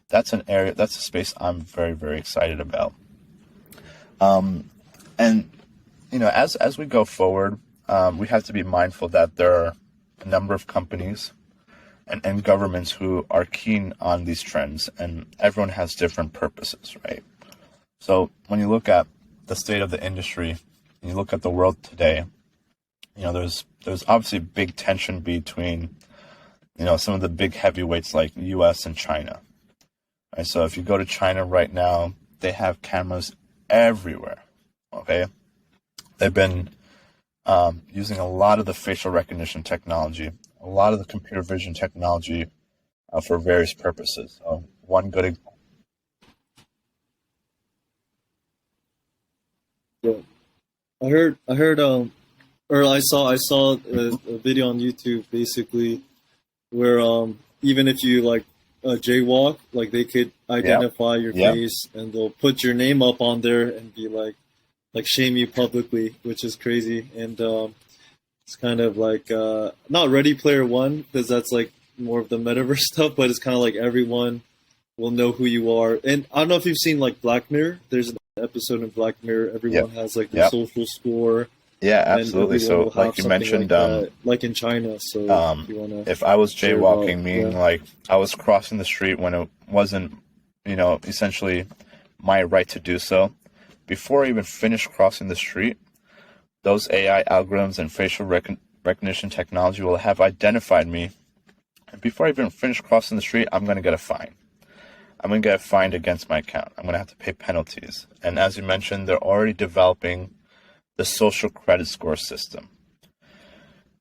that's an area, that's a space I'm very, very excited about. And as we go forward, we have to be mindful that there are a number of companies and governments who are keen on these trends, and everyone has different purposes, right? So when you look at the state of the industry, and you look at the world today, there's obviously big tension between, some of the big heavyweights like US and China. Right? So if you go to China right now, they have cameras everywhere, okay? They've been using a lot of the facial recognition technology, a lot of the computer vision technology for various purposes. One good example. Yeah. I saw a video on YouTube basically where even if you like jaywalk, like they could identify your face and they'll put your name up on there and be like shame you publicly, which is crazy. And it's kind of like not Ready Player One, because that's like more of the metaverse stuff, but it's kind of like everyone will know who you are. And I don't know if you've seen like Black Mirror. There's an episode in Black Mirror. Everyone has like their social score. Yeah, absolutely. So like you mentioned, like in China. So if I was jaywalking, meaning like I was crossing the street when it wasn't, essentially my right to do so, before I even finished crossing the street, those AI algorithms and facial recognition technology will have identified me. And before I even finish crossing the street, I'm going to get a fine. I'm going to get fined against my account. I'm going to have to pay penalties. And as you mentioned, they're already developing the social credit score system.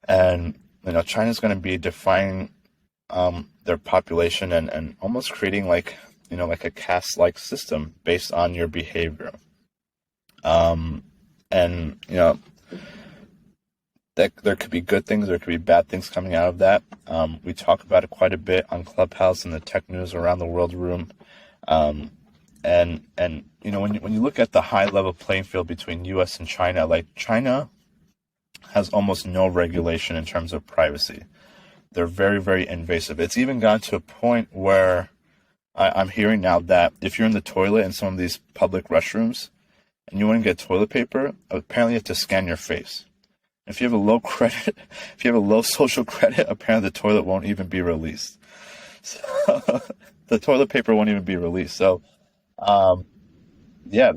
And, China's going to be defining their population and almost creating like a caste-like system based on your behavior. That there could be good things, there could be bad things coming out of that. We talk about it quite a bit on Clubhouse and the tech news around the world room. When you look at the high level playing field between US and China, like China has almost no regulation in terms of privacy. They're very, very invasive. It's even gotten to a point where I'm hearing now that if you're in the toilet in some of these public restrooms and you want to get toilet paper, apparently you have to scan your face. If you have a low credit, if you have a low social credit, apparently the toilet won't even be released. So the toilet paper won't even be released. So, yeah.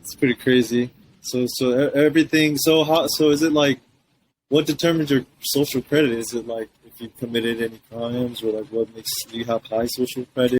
It's pretty crazy. So everything. So is it like, what determines your social credit? Is it like if you committed any crimes, or like what makes you have high social credit?